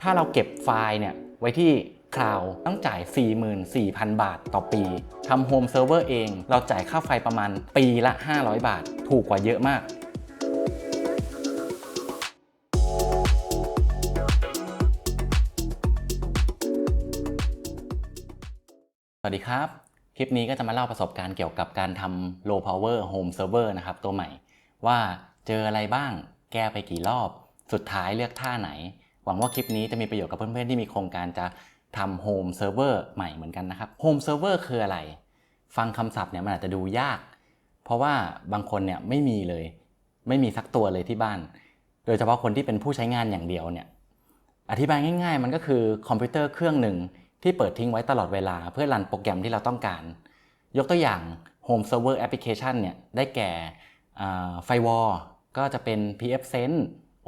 ถ้าเราเก็บไฟล์เนี่ยไว้ที่คลาวด์ต้องจ่าย 44,000 บาทต่อปีทำโฮมเซิร์ฟเวอร์เองเราจ่ายค่าไฟประมาณปีละ 500 บาทถูกกว่าเยอะมากสวัสดีครับคลิปนี้ก็จะมาเล่าประสบการณ์เกี่ยวกับการทำ low power home server นะครับตัวใหม่ว่าเจออะไรบ้างแก้ไปกี่รอบสุดท้ายเลือกท่าไหนหวังว่าคลิปนี้จะมีประโยชน์กับเพื่อนๆที่มีโครงการจะทำ home server ใหม่เหมือนกันนะครับ home server คืออะไรฟังคำศัพท์เนี่ยมันอาจจะดูยากเพราะว่าบางคนเนี่ยไม่มีเลยไม่มีสักตัวเลยที่บ้านโดยเฉพาะคนที่เป็นผู้ใช้งานอย่างเดียวเนี่ยอธิบายง่ายๆมันก็คือคอมพิวเตอร์เครื่องหนึ่งที่เปิดทิ้งไว้ตลอดเวลาเพื่อรันโปรแกรมที่เราต้องการยกตัวอย่าง Home Server Application เนี่ยได้แก่Firewall ก็จะเป็น pfSense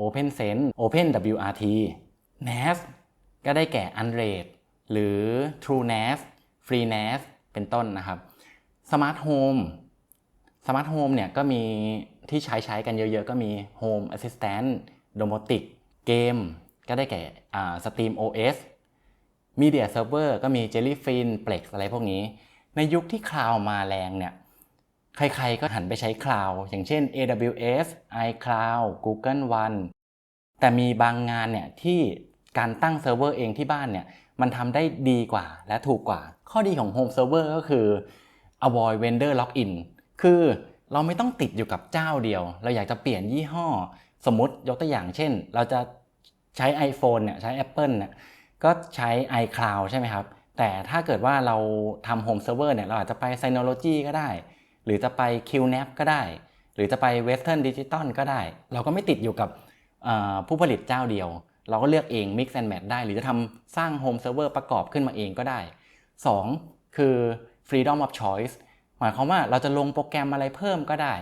OpenSense OpenWRT NAS ก็ได้แก่ Unraid หรือ TrueNAS FreeNAS เป็นต้นนะครับ Smart Homeเนี่ยก็มีที่ใช้กันเยอะๆก็มี Home Assistant Domotic เกมก็ได้แก่SteamOS Media Server ก็มี Jellyfin Plex อะไรพวกนี้ในยุคที่คลาวด์มาแรงเนี่ยใครๆก็หันไปใช้คลาวด์อย่างเช่น AWS iCloud Google One แต่มีบางงานเนี่ยที่การตั้งเซิร์ฟเวอร์เองที่บ้านเนี่ยมันทำได้ดีกว่าและถูกกว่าข้อดีของ Home Server ก็คือ avoid vendor login คือเราไม่ต้องติดอยู่กับเจ้าเดียวเราอยากจะเปลี่ยนยี่ห้อสมมติยกตัวอย่างเช่นเราจะใช้ iPhone เนี่ยใช้ Apple เนี่ยก็ใช้ iCloud ใช่ไหมครับแต่ถ้าเกิดว่าเราทำ Home Server เนี่ยเราอาจจะไป Synology ก็ได้หรือจะไป QNAP ก็ได้หรือจะไป Western Digital ก็ได้เราก็ไม่ติดอยู่กับผู้ผลิตเจ้าเดียวเราก็เลือกเอง Mix and Match ได้หรือจะทำสร้าง Home Server ประกอบขึ้นมาเองก็ได้2คือ Freedom of Choice หมายความว่าเราจะลงโปรแกรมอะไรเพิ่มก็ได้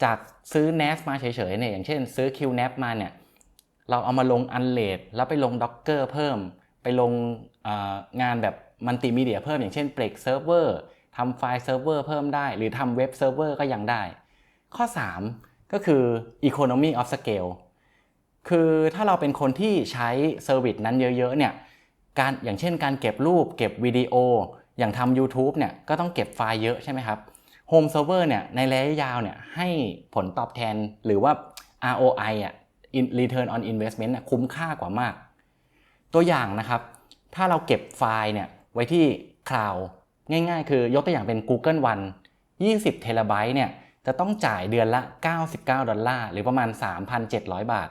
จากซื้อ NAS มาเฉยๆเนี่ยอย่างเช่นซื้อ QNAP มาเนี่ยเราเอามาลง Unraid แล้วไปลง Docker เพิ่มไปลงงานแบบมัลติมีเดียเพิ่มอย่างเช่น Plex Server ทำไฟล์เซิร์ฟเวอร์เพิ่มได้หรือทำเว็บเซิร์ฟเวอร์ก็ยังได้ข้อ3ก็คือ Economy of Scale คือถ้าเราเป็นคนที่ใช้เซอร์วิสนั้นเยอะๆเนี่ยอย่างเช่นการเก็บรูปเก็บวิดีโออย่างทำ YouTube เนี่ยก็ต้องเก็บไฟล์เยอะใช่ไหมครับ Home Server เนี่ยในระยะยาวเนี่ยให้ผลตอบแทนหรือว่า ROI Return on Investment คุ้มค่ากว่ามากตัวอย่างนะครับถ้าเราเก็บไฟล์เนี่ยไว้ที่คลาวด์ง่ายๆคือยกตัวอย่างเป็น Google One 20 เทราไบต์เนี่ยจะต้องจ่ายเดือนละ$99หรือประมาณ 3,700 บาท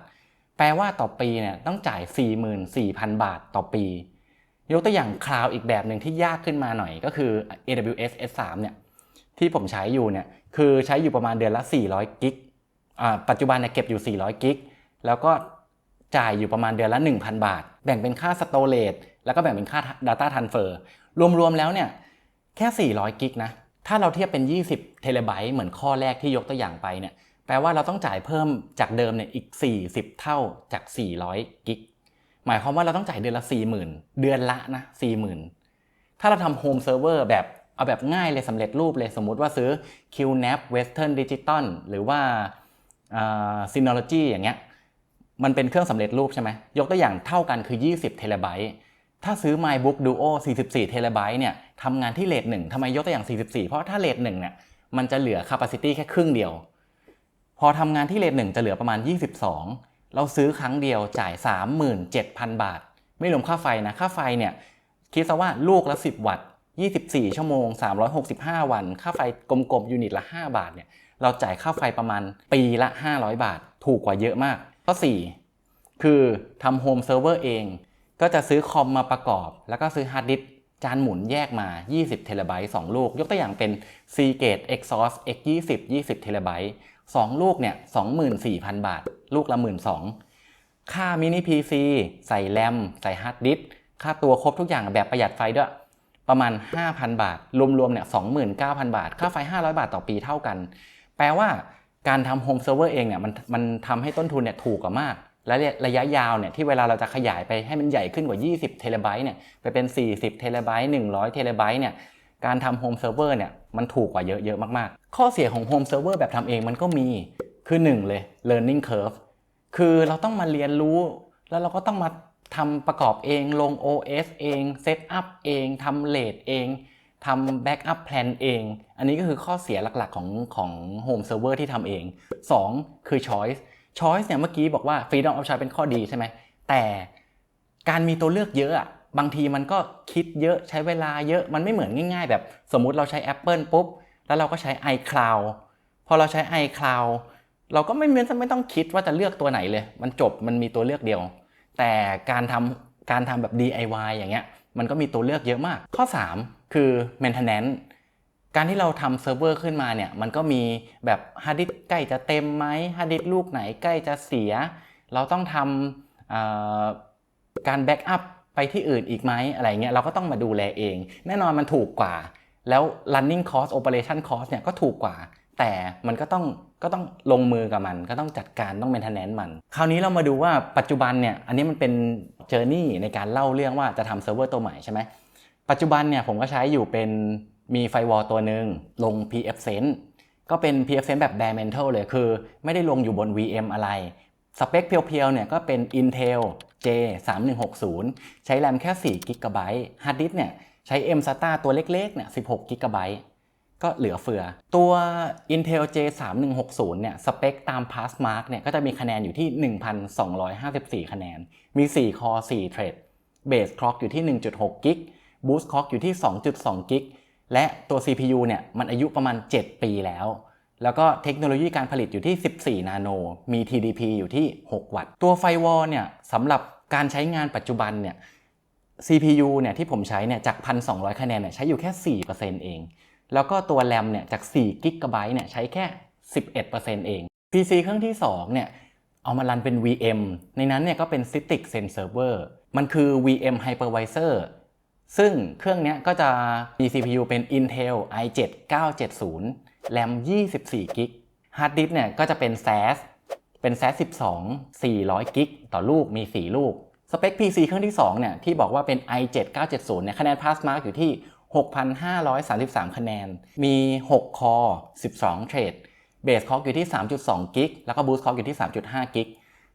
แปลว่าต่อปีเนี่ยต้องจ่าย 44,000 บาทต่อปียกตัวอย่างคลาวด์อีกแบบหนึ่งที่ยากขึ้นมาหน่อยก็คือ AWS S3 เนี่ยที่ผมใช้อยู่เนี่ยคือใช้อยู่ประมาณเดือนละ400กิกปัจจุบันเนี่ยเก็บอยู่400กิกแล้วก็จ่ายอยู่ประมาณเดือนละ 1,000 บาทแบ่งเป็นค่า storage แล้วก็แบ่งเป็นค่า data transfer รวมๆแล้วเนี่ยแค่400กิกนะถ้าเราเทียบเป็น20เทราไบต์เหมือนข้อแรกที่ยกตัวอย่างไปเนี่ยแปลว่าเราต้องจ่ายเพิ่มจากเดิมเนี่ยอีก40เท่าจาก400กิกหมายความว่าเราต้องจ่ายเดือนละ 40,000 เดือนละนะ 40,000 ถ้าเราทำ Home Server แบบเอาแบบง่ายเลยสำเร็จรูปเลยสมมุติว่าซื้อ QNAP Western Digital หรือว่า Synology อย่างเงี้ยมันเป็นเครื่องสำเร็จรูปใช่ไหมยกตัวอย่างเท่ากันคือ20เทราไบต์ถ้าซื้อ MacBook Duo 44เทราไบต์เนี่ยทำงานที่เรท1ทำไมยกตัวอย่าง44เพราะถ้าเรท1เนี่ยมันจะเหลือ capacity แค่ครึ่งเดียวพอทำงานที่เรท1จะเหลือประมาณ22เราซื้อครั้งเดียวจ่าย 37,000 บาทไม่รวมค่าไฟนะค่าไฟเนี่ยคิดซะว่าลูกละ10วัตต์24ชั่วโมง365วันค่าไฟกลมๆยูนิตละ5บาทเนี่ยเราจ่ายค่าไฟประมาณปีละ500บาทถูกกว่าเยอะมากข้อ4คือทำโฮมเซิร์ฟเวอร์เองก็จะซื้อคอมมาประกอบแล้วก็ซื้อฮาร์ดดิสก์จานหมุนแยกมา20เทราไบต์2ลูกยกตัวอย่างเป็น Seagate Exos X20 20เทราไบต์2ลูกเนี่ย 24,000 บาทลูกละ 12,000 ค่ามินิ PC ใส่แรมใส่ฮาร์ดดิสก์ค่าตัวครบทุกอย่างแบบประหยัดไฟด้วยประมาณ 5,000 บาทรวมๆเนี่ย 29,000 บาทค่าไฟ500 บาทต่อปีเท่ากันแปลว่าการทำโฮมเซิร์ฟเวอร์เองเนี่ยมันทำให้ต้นทุนเนี่ยถูกกว่ามากและระยะยาวเนี่ยที่เวลาเราจะขยายไปให้มันใหญ่ขึ้นกว่า20เทราไบต์เนี่ยไปเป็น40เทราไบต์100เทราไบต์เนี่ยการทำโฮมเซิร์ฟเวอร์เนี่ยมันถูกกว่าเยอะมากๆข้อเสียของโฮมเซิร์ฟเวอร์แบบทำเองมันก็มีคือ1เลย learning curve คือเราต้องมาเรียนรู้แล้วเราก็ต้องมา ทำประกอบเองลง OS เองเซตอัพเองทำเลทเองทำแบ็กอัพแพลนเองอันนี้ก็คือข้อเสียหลักๆของ Home Server ที่ทำเอง2คือ Choice เนี่ยเมื่อกี้บอกว่า Freedom of Choice เป็นข้อดีใช่ไหมแต่การมีตัวเลือกเยอะบางทีมันก็คิดเยอะใช้เวลาเยอะมันไม่เหมือนง่ายๆแบบสมมุติเราใช้ Apple ปุ๊บแล้วเราก็ใช้ iCloud พอเราใช้ iCloud เราก็ไม่ต้องคิดว่าจะเลือกตัวไหนเลยมันจบมันมีตัวเลือกเดียวแต่การทำแบบ DIY อย่างเงี้ยมันก็มีตัวเลือกเยอะมากข้อ3คือ maintenance การที่เราทำเซิร์ฟเวอร์ขึ้นมาเนี่ยมันก็มีแบบฮาร์ดดิสก์ใกล้จะเต็มไหมฮาร์ดดิสก์ลูกไหนใกล้จะเสียเราต้องทำการแบ็กอัพไปที่อื่นอีกไหมอะไรเงี้ยเราก็ต้องมาดูแลเองแน่นอนมันถูกกว่าแล้ว running cost operation cost เนี่ยก็ถูกกว่าแต่มันก็ต้องลงมือกับมันก็ต้องจัดการต้อง maintenance มันคราวนี้เรามาดูว่าปัจจุบันเนี่ยอันนี้มันเป็น journey ในการเล่าเรื่องว่าจะทำเซิร์ฟเวอร์ตัวใหม่ใช่ไหมปัจจุบันเนี่ยผมก็ใช้อยู่เป็นมีไฟวอลตัวหนึ่งลง pfSense ก็เป็น pfSense แบบ bare metal เลยคือไม่ได้ลงอยู่บน VM อะไรสเปคเพียวๆเนี่ยก็เป็น Intel J3160 ใช้แรมแค่4 GB ฮาร์ดดิสก์เนี่ยใช้ mSATA ตัวเล็กๆเนี่ย16 GB ก็เหลือเฟือตัว Intel J3160 เนี่ยสเปคตาม Passmark เนี่ยก็จะมีคะแนนอยู่ที่ 1,254 คะแนนมี4 Core 4 Thread Base Clock อยู่ที่ 1.6 กิก Boost Clock อยู่ที่ 2.2 กิกและตัว CPU เนี่ยมันอายุประมาณ7 ปีแล้วก็เทคโนโลยีการผลิตอยู่ที่14นาโนมี TDP อยู่ที่6วัตต์ตัวไฟวอลเนี่ยสำหรับการใช้งานปัจจุบันเนี่ย CPU เนี่ยที่ผมใช้เนี่ยจาก 1,200 คะแนนเนี่ยใช้อยู่แค่ 4% เองแล้วก็ตัวแรมเนี่ยจาก4 กิกะไบต์เนี่ยใช้แค่ 11% เอง PC เครื่องที่2เนี่ยเอามารันเป็น VM ในนั้นเนี่ยก็เป็น Citrix Zen Server มันคือ VM Hypervisor ซึ่งเครื่องนี้ก็จะมี CPU เป็น Intel i7 970 แรม24 กิก ฮาร์ดดิสก์เนี่ยก็จะเป็น SAS 12 400 กิกต่อลูกมี4ลูกสเปค PC เครื่องที่2เนี่ยที่บอกว่าเป็น i7 970 เนี่ยคะแนน Passmark อยู่ที่ 6,533 คะแนนมี6 Core 12 Thread Base Clock อยู่ที่ 3.2 กิกแล้วก็ Boost Clock อยู่ที่ 3.5 กิก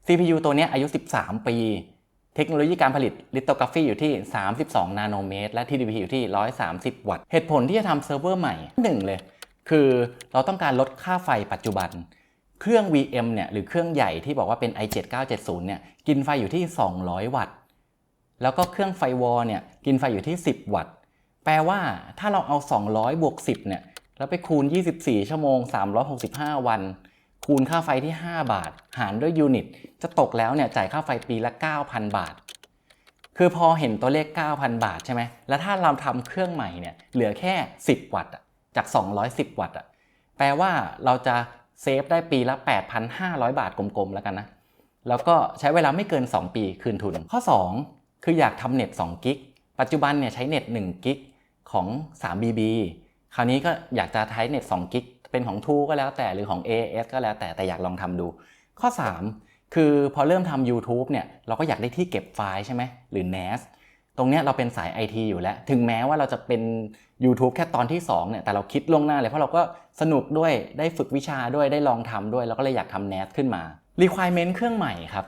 CPU ตัวนี้อายุ13 ปีเทคโนโลยีการผลิตลิโทกราฟีอยู่ที่32นาโนเมตรและ TDP อยู่ที่130วัตต์เหตุผลที่จะทำเซิร์ฟเวอร์ใหม่1เลยคือเราต้องการลดค่าไฟปัจจุบันเครื่อง VM เนี่ยหรือเครื่องใหญ่ที่บอกว่าเป็น i7 970 เนี่ยกินไฟอยู่ที่200วัตต์แล้วก็เครื่องไฟวอลเนี่ยกินไฟอยู่ที่10วัตต์แปลว่าถ้าเราเอา200บวก10เนี่ยแล้วไปคูณ24ชั่วโมง365วันคูณค่าไฟที่5บาทหารด้วยยูนิตจะตกแล้วเนี่ยจ่ายค่าไฟปีละ 9,000 บาทคือพอเห็นตัวเลข 9,000 บาทใช่ไหมแล้วถ้าเราทำเครื่องใหม่เนี่ยเหลือแค่10วัตต์จาก210วัตต์แปลว่าเราจะเซฟได้ปีละ 8,500 บาทกลมๆแล้วกันนะแล้วก็ใช้เวลาไม่เกิน2ปีคืนทุนข้อ2คืออยากทำเน็ต2กิกปัจจุบันเนี่ยใช้เน็ต1กิกของ 3BB คราวนี้ก็อยากจะใช้เน็ต2กิกเป็นของ True ก็แล้วแต่หรือของ AAS ก็แล้วแต่อยากลองทำดูข้อ3คือพอเริ่มทำ YouTube เนี่ยเราก็อยากได้ที่เก็บไฟล์ใช่ไหมหรือ NAS ตรงเนี้ยเราเป็นสาย IT อยู่แล้วถึงแม้ว่าเราจะเป็น YouTube แค่ตอนที่2เนี่ยแต่เราคิดล่วงหน้าเลยเพราะเราก็สนุกด้วยได้ฝึกวิชาด้วยได้ลองทำด้วยแล้วก็เลยอยากทำ NAS ขึ้นมา Requirement เครื่องใหม่ครับ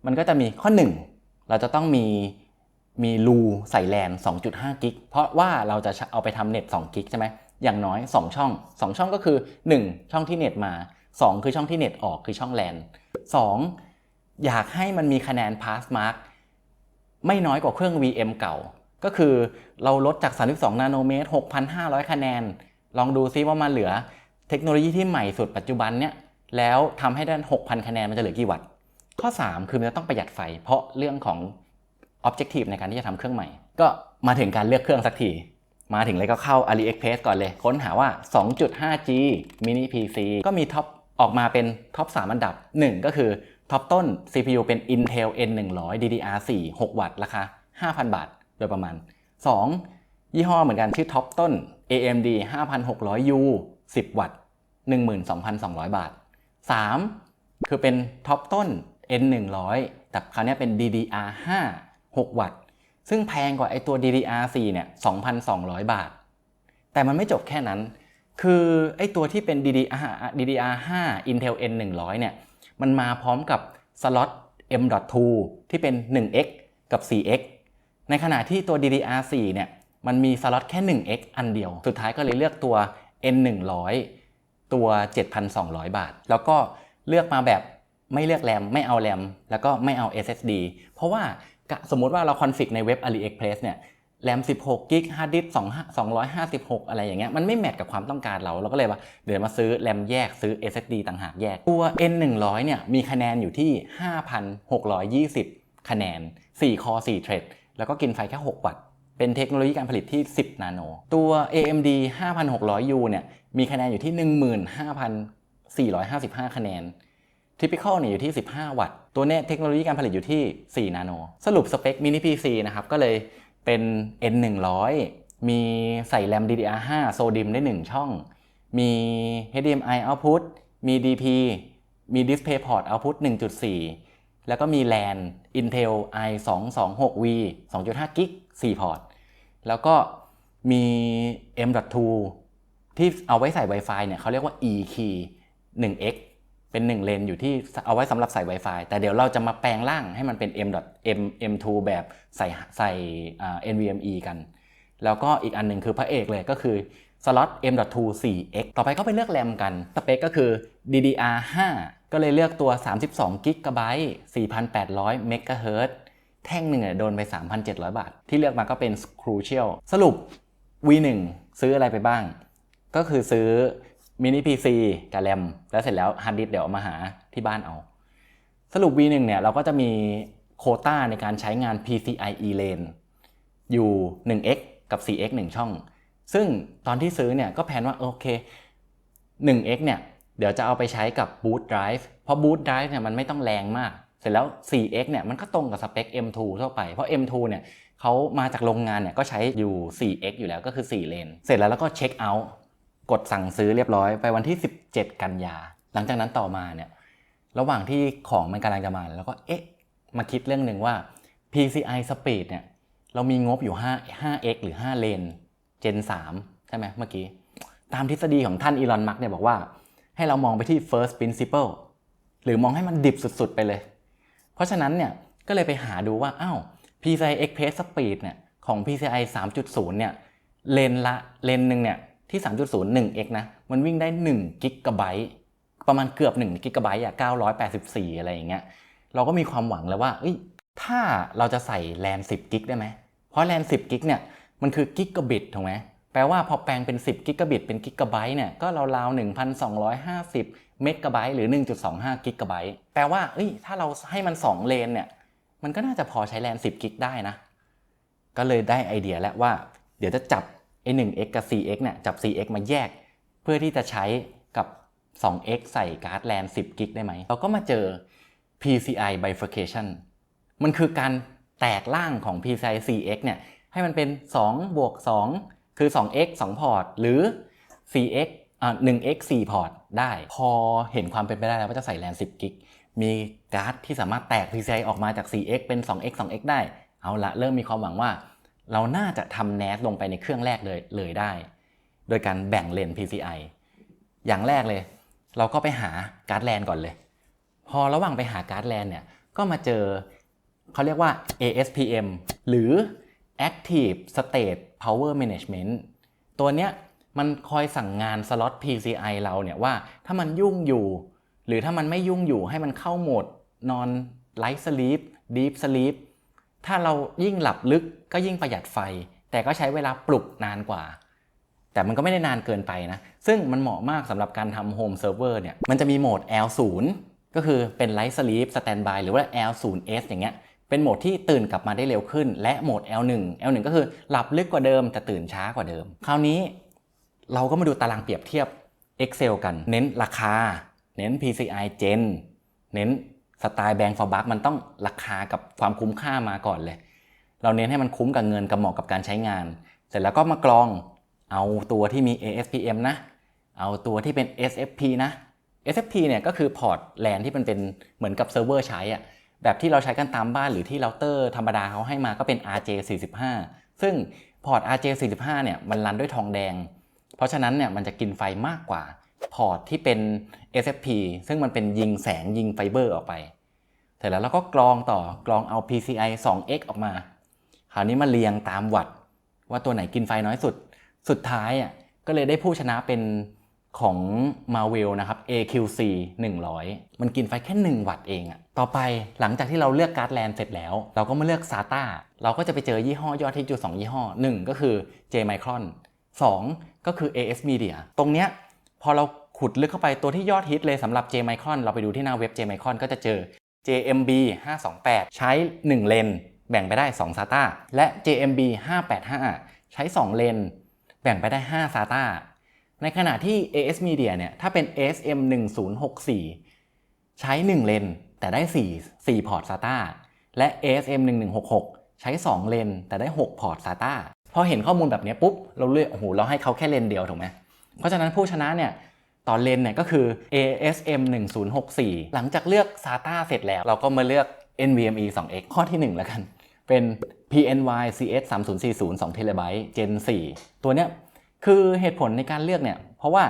มันก็จะมีข้อ1เราจะต้องมีรูใส่แลน 2.5 กิกเพราะว่าเราจะเอาไปทำเน็ต2กิกใช่ไหมอย่างน้อย2ช่องก็คือ1ช่องที่เน็ตมา2คือช่องที่เน็ตออกคือช่องแลน2อยากให้มันมีคะแนน Passmark ไม่น้อยกว่าเครื่อง VM เก่าก็คือเราลดจาก32นาโนเมตร 6,500 คะแนนลองดูซิว่ามันเหลือเทคโนโลยีที่ใหม่สุดปัจจุบันเนี่ยแล้วทำให้ได้ 6,000 คะแนนมันจะเหลือกี่วัตต์ข้อ3คือมันจะต้องประหยัดไฟเพราะเรื่องของ Objective ในการที่จะทำเครื่องใหม่ก็มาถึงการเลือกเครื่องสักทีมาถึงเลยก็เข้า AliExpress ก่อนเลยค้นหาว่า 2.5G mini PC ก็มีท็อปออกมาเป็นท็อป3อันดับ1ก็คือท็อปต้น CPU เป็น Intel N100 DDR4 6 วัตต์ราคา 5,000 บาทโดยประมาณ2ยี่ห้อเหมือนกันชื่อท็อปต้น AMD 5,600U 10 วัตต์ 12,200 บาท3คือเป็นท็อปต้น N100 แต่คราวนี้เป็น DDR5 6 วัตต์ซึ่งแพงกว่าไอตัว DDR4 เนี่ย 2,200 บาทแต่มันไม่จบแค่นั้นคือไอตัวที่เป็น DDR5 Intel N100 เนี่ยมันมาพร้อมกับสล็อต M.2 ที่เป็น 1x กับ 4x ในขณะที่ตัว DDR4 เนี่ยมันมีสล็อตแค่ 1x อันเดียวสุดท้ายก็เลยเลือกตัว N100 ตัว 7,200 บาทแล้วก็เลือกมาแบบไม่เลือกแรมไม่เอาแรมแล้วก็ไม่เอา SSD เพราะว่าสมมติว่าเราคอนฟิกในเว็บ AliExpress เนี่ยแรม16กิกฮาร์ดดิสก์256อะไรอย่างเงี้ยมันไม่แมทกับความต้องการเราก็เลยว่าเดี๋ยวมาซื้อแรมแยกซื้อ SSD ต่างหากแยกตัว N100 เนี่ยมีคะแนนอยู่ที่ 5,620 คะแนน4 core 4 thread แล้วก็กินไฟแค่6 วัตต์เป็นเทคโนโลยีการผลิตที่10 นาโนตัว AMD 5600U เนี่ยมีคะแนนอยู่ที่ 15,455 คะแนนTypical เนี่ยอยู่ที่15 วัตต์ตัวเนี้ยเทคโนโลยีการผลิตอยู่ที่4 นาโนสรุปสเปค mini PC นะครับก็เลยเป็น N100 มีใส่แรม DDR5 SODIMM ได้1ช่องมี HDMI output มี DP มี DisplayPort output 1.4 แล้วก็มี LAN Intel i226V 2.5 กิก4 พอร์ตแล้วก็มี M.2 ที่เอาไว้ใส่ Wi-Fi เนี่ยเขาเรียกว่า E-Key 1x เป็น1เลนอยู่ที่เอาไว้สำหรับใส่ Wi-Fi แต่เดี๋ยวเราจะมาแปลงร่างให้มันเป็น M.2 แบบใส่ NVMe กันแล้วก็อีกอันหนึ่งคือพระเอกเลยก็คือสล็อต M.2 4x ต่อไปก็ไปเลือกแรมกันสเปคก็คือ DDR5 ก็เลยเลือกตัว32 GB 4,800 MHz แท่งหนึ่งโดนไป 3,700 บาทที่เลือกมาก็เป็น Crucial สรุป V1 ซื้ออะไรไปบ้างก็คือซื้อมินิ PC กับแรมแล้วเสร็จแล้วฮาร์ดดิสก์เดี๋ยวเอามาหาที่บ้านเอาสรุป V1 เนี่ยเราก็จะมีโควต้าในการใช้งาน PCIe lane อยู่ 1x กับ 4x 1 ช่องซึ่งตอนที่ซื้อเนี่ยก็แผนว่าโอเค 1x เนี่ยเดี๋ยวจะเอาไปใช้กับ boot drive เพราะ boot drive เนี่ยมันไม่ต้องแรงมากเสร็จแล้ว 4x เนี่ยมันก็ตรงกับสเปค M2 ทั่วไปเพราะ M2 เนี่ยเขามาจากโรงงานเนี่ยก็ใช้อยู่ 4x อยู่แล้วก็คือ4เลนเสร็จแล้วก็เช็คเอาท์กดสั่งซื้อเรียบร้อยไปวันที่17 กันยาหลังจากนั้นต่อมาเนี่ยระหว่างที่ของมันกำลังจะมาแล้วก็มาคิดเรื่องหนึ่งว่า PCI Speed เนี่ยเรามีงบอยู่ 5x หรือ5เลน Gen 3ใช่ไหมเมื่อกี้ตามทฤษฎีของท่านอีลอน มัสก์เนี่ยบอกว่าให้เรามองไปที่ first principle หรือมองให้มันดิบสุดๆไปเลยเพราะฉะนั้นเนี่ยก็เลยไปหาดูว่าPCI Express Speed เนี่ยของ PCI 3.0 เนี่ยเลนนึงเนี่ยที่ 3.0 1x นะมันวิ่งได้1 กิกะไบต์ประมาณเกือบ1 กิกะไบต์984อะไรอย่างเงี้ยเราก็มีความหวังแล้วว่าถ้าเราจะใส่แรม10 กิกได้ไหมเพราะแรม10 กิกเนี่ยมันคือกิกะบิตถูกไหมแปลว่าพอแปลงเป็น10 กิกะบิตเป็นกิกะไบต์เนี่ยก็ราวๆ 1,250 เมกะไบต์หรือ 1.25 กิกะไบต์แปลว่าถ้าเราให้มัน2เลนเนี่ยมันก็น่าจะพอใช้แรม10 กิกได้นะก็เลยได้ไอเดียแล้วว่าเดี๋ยวจะจับ1x กับ 4x เนี่ยจับ 4x มาแยกเพื่อที่จะใช้กับ 2x ใส่การ์ดแรม10 กิกได้ไหมเราก็มาเจอ PCI bifurcation มันคือการแตกร่างของ PCI 4x เนี่ยให้มันเป็น2บวก2คือ 2x 2 พอร์ตหรือ 4x 1x 4 พอร์ตได้พอเห็นความเป็นไปได้แล้วว่าจะใส่แรม10 กิกมีการ์ดที่สามารถแตก PCI ออกมาจาก 4x เป็น 2x 2x ได้เอาละเริ่มมีความหวังว่าเราน่าจะทำ NAS ลงไปในเครื่องแรกเลยได้โดยการแบ่งเลน PCI อย่างแรกเลยเราก็ไปหาการ์ดแลนก่อนเลยพอระหว่างไปหาการ์ดแลนเนี่ยก็มาเจอเขาเรียกว่า ASPM หรือ Active State Power Management ตัวเนี้ยมันคอยสั่งงานสล็อต PCI เราเนี่ยว่าถ้ามันยุ่งอยู่หรือถ้ามันไม่ยุ่งอยู่ให้มันเข้าโหมด Non Light Sleep Deep Sleep ถ้าเรายิ่งหลับลึกก็ยิ่งประหยัดไฟแต่ก็ใช้เวลาปลุกนานกว่าแต่มันก็ไม่ได้นานเกินไปนะซึ่งมันเหมาะมากสำหรับการทำโฮมเซิร์ฟเวอร์เนี่ยมันจะมีโหมด L0 ก็คือเป็น Light Sleep Standby หรือว่า L0S อย่างเงี้ยเป็นโหมดที่ตื่นกลับมาได้เร็วขึ้นและโหมด L1 ก็คือหลับลึกกว่าเดิมแต่ตื่นช้ากว่าเดิมคราวนี้เราก็มาดูตารางเปรียบเทียบ Excel กันเน้นราคาเน้น PCI Gen เน้นสไตล์ Bang for Buck มันต้องราคากับความคุ้มค่ามาก่อนเลยเราเน้นให้มันคุ้มกับเงินกับเหมาะกับการใช้งานเสร็จแล้วก็มากรองเอาตัวที่มี ASPM นะเอาตัวที่เป็น SFP นะ SFP เนี่ยก็คือพอร์ตแลนที่มันเป็นเหมือนกับเซิร์ฟเวอร์ใช้แบบที่เราใช้กันตามบ้านหรือที่เราเตอร์ธรรมดาเขาให้มาก็เป็น RJ45 ซึ่งพอร์ต RJ45 เนี่ยมันรันด้วยทองแดงเพราะฉะนั้นเนี่ยมันจะกินไฟมากกว่าพอร์ตที่เป็น SFP ซึ่งมันเป็นยิงแสงยิงไฟเบอร์ออกไป เสร็จแล้วเราก็กรองต่อกรองเอา PCI 2x ออกมาคราวนี้มาเรียงตามวัตต์ว่าตัวไหนกินไฟน้อยสุดสุดท้ายก็เลยได้ผู้ชนะเป็นของ Marvell นะครับ AQC 100มันกินไฟแค่1วัตต์เองต่อไปหลังจากที่เราเลือกการ์ดแลนเสร็จแล้วเราก็มาเลือก SATA เราก็จะไปเจอยี่ห้อยอดฮิตอยู่2ยี่ห้อ1ก็คือ J-Micron 2ก็คือ AS Media ตรงเนี้ยพอเราขุดลึกเข้าไปตัวที่ยอดฮิตเลยสำหรับ J-Micron เราไปดูที่หน้าเว็บ J-Micron ก็จะเจอ JMB 528ใช้1เลนแบ่งไปได้2 SATA และ JMB 585ใช้2เลนแบ่งไปได้5 SATA ในขณะที่ AS Media เนี่ยถ้าเป็น ASM 1064ใช้1เลนแต่ได้4พอร์ต SATA และ ASM 1166ใช้2เลนแต่ได้6พอร์ต SATA พอเห็นข้อมูลแบบนี้ปุ๊บเราเลือกเราให้เขาแค่เลนเดียวถูกไหมเพราะฉะนั้นผู้ชนะเนี่ยตอนเลนเนี่ยก็คือ ASM 1064หลังจากเลือก SATA เสร็จแล้วเราก็มาเลือก NVMe 2x ข้อที่1แล้วกันเป็น PNY CS 3040 2TB Gen 4ตัวเนี้ยคือเหตุผลในการเลือกเนี่ยเพราะว่า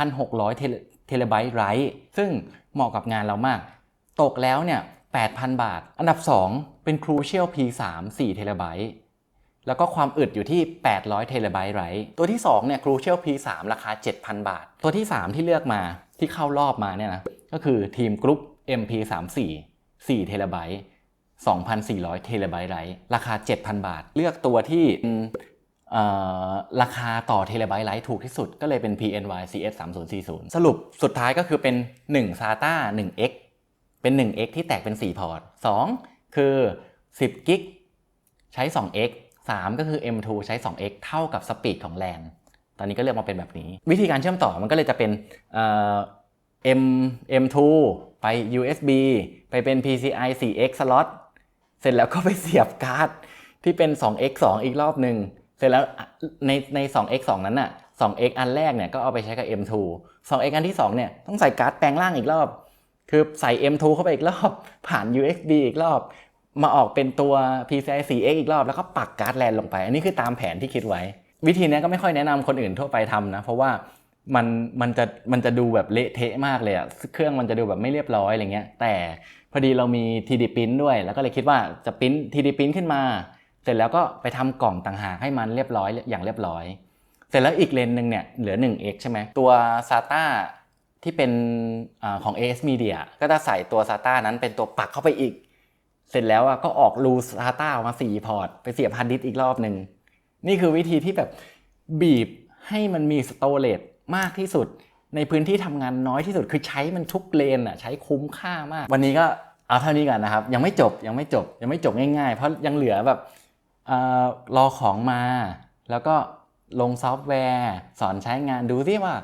3,600 TB ไรท์ซึ่งเหมาะกับงานเรามากตกแล้วเนี่ย 8,000 บาทอันดับ2เป็น Crucial P3 4TBแล้วก็ความอึดอยู่ที่800 TBไรท์ตัวที่2เนี่ย Crucial P3 ราคา 7,000 บาทตัวที่3ที่เลือกมาที่เข้ารอบมาเนี่ยนะก็คือทีมกรุ๊ป MP34 4TB 2,400 TBไรท์ราคา 7,000 บาทเลือกตัวที่ราคาต่อเทเลไบต์ไลท์ถูกที่สุดก็เลยเป็น PNY CS 3040สรุปสุดท้ายก็คือเป็น1 SATA 1x เป็น 1x ที่แตกเป็น4พอร์ต2คือ10 กิกใช้ 2x 3ก็คือ M2 ใช้ 2x เท่ากับสปีดของ LAN ตอนนี้ก็เลือกมาเป็นแบบนี้วิธีการเชื่อมต่อมันก็เลยจะเป็นM2 ไป USB ไปเป็น PCI 4x slot เสร็จแล้วก็ไปเสียบการ์ดที่เป็น 2x2 อีกรอบหนึ่งเสร็จแล้วใน 2x2 นั้นน่ะ 2x อันแรกเนี่ยก็เอาไปใช้กับ M2 2x อันที่2เนี่ยต้องใส่การ์ดแปลงร่างอีกรอบคือใส่ M2 เข้าไปอีกรอบผ่าน USB อีกรอบมาออกเป็นตัว PCI 4x อีกรอบแล้วก็ปักการ์ดแลนลงไปอันนี้คือตามแผนที่คิดไว้วิธีนี้ก็ไม่ค่อยแนะนำคนอื่นทั่วไปทำนะเพราะว่ามันจะดูแบบเละเทะมากเลยเครื่องมันจะดูแบบไม่เรียบร้อยอะไรเงี้ยแต่พอดีเรามี 3D Print ด้วยแล้วก็เลยคิดว่าจะพิมพ์ 3D Print ขึ้นมาเสร็จแล้วก็ไปทำกล่องต่างหากให้มันเรียบร้อยอย่างเรียบร้อยเสร็จแล้วอีกเลนนึงเนี่ยเหลือ 1x ใช่ไหมตัว SATA ที่เป็นของ AS Media ก็จะใส่ตัว SATA นั้นเป็นตัวปักเข้าไปอีกเสร็จแล้วก็ออกรู SATA ออกมา4พอร์ตไปเสียบฮาร์ดดิสก์อีกรอบนึงนี่คือวิธีที่แบบบีบให้มันมี storage มากที่สุดในพื้นที่ทำงานน้อยที่สุดคือใช้มันทุกเลนใช้คุ้มค่ามากวันนี้ก็เอาเท่านี้กันนะครับยังไม่จบง่ายๆเพราะยังเหลือแบบรอของมาแล้วก็ลงซอฟต์แวร์สอนใช้งานดูซิว่า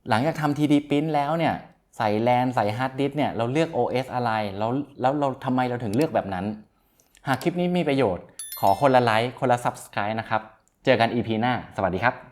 หลังจากทำ 3D Print แล้วเนี่ยใส่แลนใส่ฮาร์ดดิสก์เนี่ยเราเลือก OS อะไรแล้วเราทำไมเราถึงเลือกแบบนั้นหากคลิปนี้มีประโยชน์ขอคนละไลค์คนละ Subscribe นะครับเจอกัน EP หน้าสวัสดีครับ